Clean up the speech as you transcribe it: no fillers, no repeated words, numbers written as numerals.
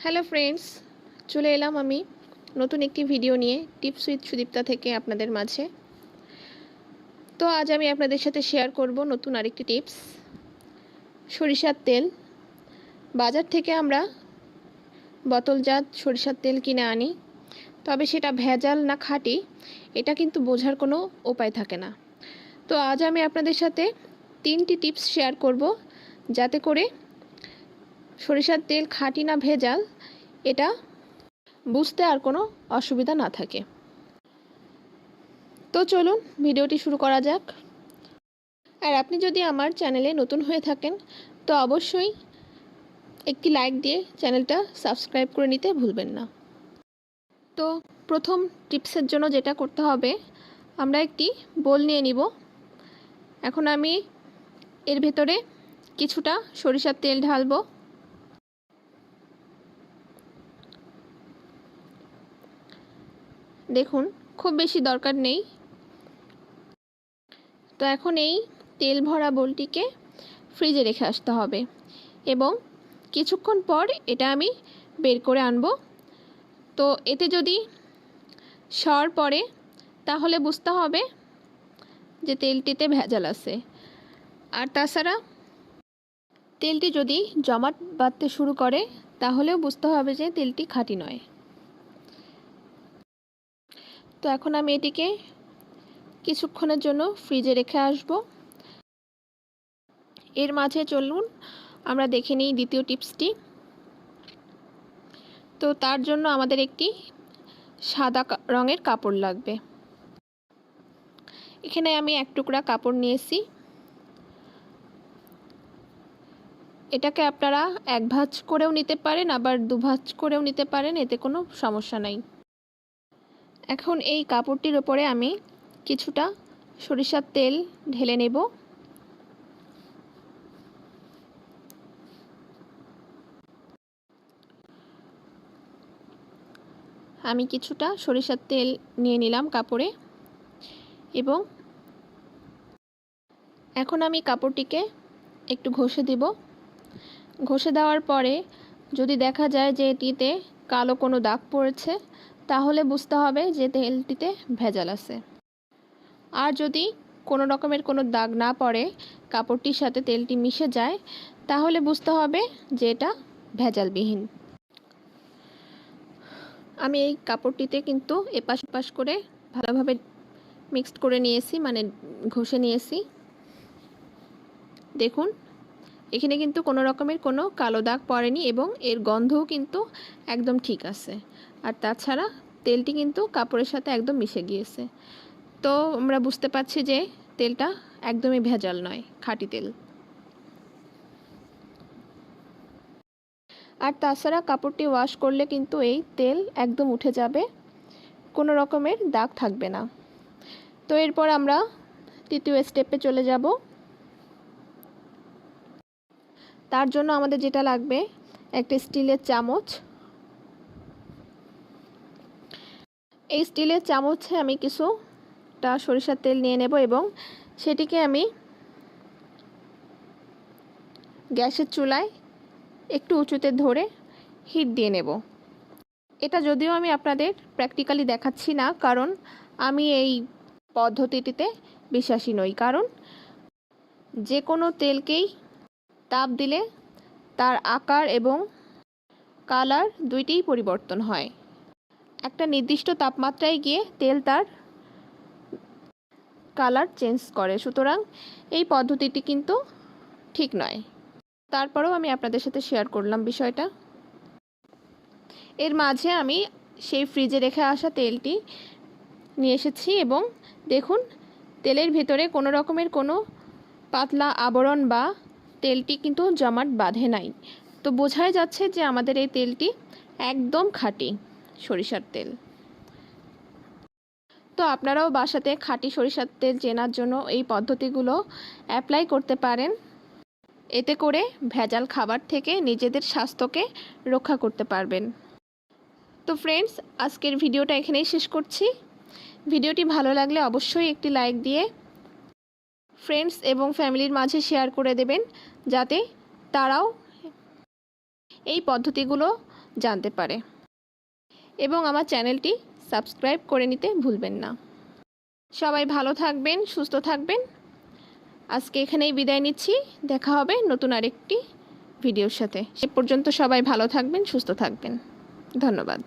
Hello friends, চলে এলাম আমি নতুন একটি ভিডিও নিয়ে টিপস উইথ সুদীপ্তা থেকে আপনাদের মাঝে। তো আজ আমি আপনাদের সাথে শেয়ার করব নতুন আরেকটি টিপস। সরিষার তেল। বাজার থেকে আমরা বোতলজাত সরিষার তেল কিনে আনি, তবে সেটা ভেজাল না খাঁটি এটা কিন্তু বোঝার কোনো উপায় থাকে না। তো আজ আমি আপনাদের সাথে 3টি টিপস শেয়ার করব, যাতে করে সরিষার তেল খাঁটি না ভেজাল এটা বুঝতে আর কোনো অসুবিধা না থাকে। তো চলুন ভিডিওটি শুরু করা যাক। আর আপনি যদি আমার চ্যানেলে নতুন হয়ে থাকেন তো অবশ্যই একটি লাইক দিয়ে চ্যানেলটা সাবস্ক্রাইব করে নিতে ভুলবেন না। তো প্রথম টিপসের জন্য যেটা করতে হবে, আমরা একটি বোল নিয়ে নিব। এখন আমি এর ভেতরে কিছুটা সরিষার তেল ঢালবো। দেখুন, খুব বেশি দরকার নেই। তো এখন এই তেল ভরা বোলটিকে ফ্রিজে রেখে আসতে হবে এবং কিছুক্ষণ পর এটা আমি বের করে আনব। তো এতে যদি সর পড়ে তাহলে বুঝতে হবে যে তেলটিতে ভেজাল আছে। আর তাছাড়া তেলটি যদি জমাট বাঁধতে শুরু করে তাহলেও বুঝতে হবে যে তেলটি খাঁটি নয়। তো এখন আমি এটিকে কিছুক্ষণের জন্য ফ্রিজে রেখে আসব। এর মাঝে চলুন আমরা দেখে নিই দ্বিতীয় টিপসটি। তো তার জন্য আমাদের একটি সাদা রঙের কাপড় লাগবে। এখানে আমি এক টুকরা কাপড় নিয়েছি। এটাকে আপনারা এক ভাঁজ করেও নিতে পারেন, আবার দু ভাঁজ করেও নিতে পারেন, এতে কোনো সমস্যা নাই। এখন এই কাপড়টির ওপরে আমি কিছুটা সরিষার তেল ঢেলে নেব। আমি কিছুটা সরিষার তেল নিয়ে নিলাম কাপড়ে এবং এখন আমি কাপড়টিকে একটু ঘষে দিব। ঘষে দেওয়ার পরে যদি দেখা যায় যে এটিতে কালো কোনো দাগ পড়েছে তাহলে বুঝতে হবে যে তেলটিতে ভেজাল আছে। আর যদি কোনো রকমের কোনো দাগ না পড়ে, কাপড়টির সাথে তেলটি মিশে যায়, তাহলে বুঝতে হবে যে এটা ভেজালবিহীন। আমি এই কাপড়টিতে কিন্তু এপাশ ওপাশ করে ভালোভাবে মিক্সড করে নিয়েছি, মানে ঘষে নিয়েছি। দেখুন, এখানে কিন্তু কোনো রকমের কোনো কালো দাগ পড়েনি এবং এর গন্ধও কিন্তু একদম ঠিক আছে। আর তাছাড়া তেলটি কিন্তু কাপড়ের সাথে একদম মিশে গিয়েছে। তো আমরা বুঝতে পারছি যে তেলটা একদমই ভেজাল নয়, খাঁটি তেল। আর তাছাড়া কাপড়টি ওয়াশ করলে কিন্তু এই তেল একদম উঠে যাবে, কোনো রকমের দাগ থাকবে না। তো এরপর আমরা তৃতীয় স্টেপে চলে যাব। তার জন্য আমাদের যেটা লাগবে, একটা স্টিলের চামচ। এই স্টিলের চামচে আমি কিছুটা সরিষার তেল নিয়ে নেব এবং সেটিকে আমি গ্যাসের চুলায় একটু উঁচুতে ধরে হিট দিয়ে নেব। এটা যদিও আমি আপনাদের প্র্যাকটিক্যালি দেখাচ্ছি না, কারণ আমি এই পদ্ধতিটিতে বিশ্বাসী নই। কারণ যে কোনো তেলকেই তাপ দিলে তার আকার এবং কালার দুইটিই পরিবর্তন হয়। একটা নির্দিষ্ট তাপমাত্রায় গিয়ে তেল তার কালার চেঞ্জ করে, সুতরাং এই পদ্ধতিটি কিন্তু ঠিক নয়। তারপরেও আমি আপনাদের সাথে শেয়ার করলাম বিষয়টা। এর মাঝে আমি সেই ফ্রিজে রেখে আসা তেলটি নিয়ে এসেছি এবং দেখুন, তেলের ভেতরে কোনো রকমের কোনো পাতলা আবরণ বা তেলটি কিন্তু জমাট বাঁধে নাই। তো বোঝাই যাচ্ছে যে আমাদের এই তেলটি একদম খাঁটি সরিষার তেল। তো আপনারাও বাসাতে খাঁটি সরিষার তেল চেনার জন্য এই পদ্ধতিগুলো অ্যাপ্লাই করতে পারেন। এতে করে ভেজাল খাবার থেকে নিজেদের স্বাস্থ্যকে রক্ষা করতে পারবেন। তো ফ্রেন্ডস, আজকের ভিডিওটা এখানেই শেষ করছি। ভিডিওটি ভালো লাগলে অবশ্যই একটি লাইক দিয়ে ফ্রেন্ডস এবং ফ্যামিলির মাঝে শেয়ার করে দেবেন, যাতে তারাও এই পদ্ধতিগুলো জানতে পারে। এবং আমার চ্যানেলটি সাবস্ক্রাইব করে নিতে ভুলবেন না। সবাই ভালো থাকবেন, সুস্থ থাকবেন। আজকে এখানেই বিদায় নিচ্ছি। দেখা হবে নতুন আরেকটি ভিডিওর সাথে। সে পর্যন্ত সবাই ভালো থাকবেন, সুস্থ থাকবেন। ধন্যবাদ।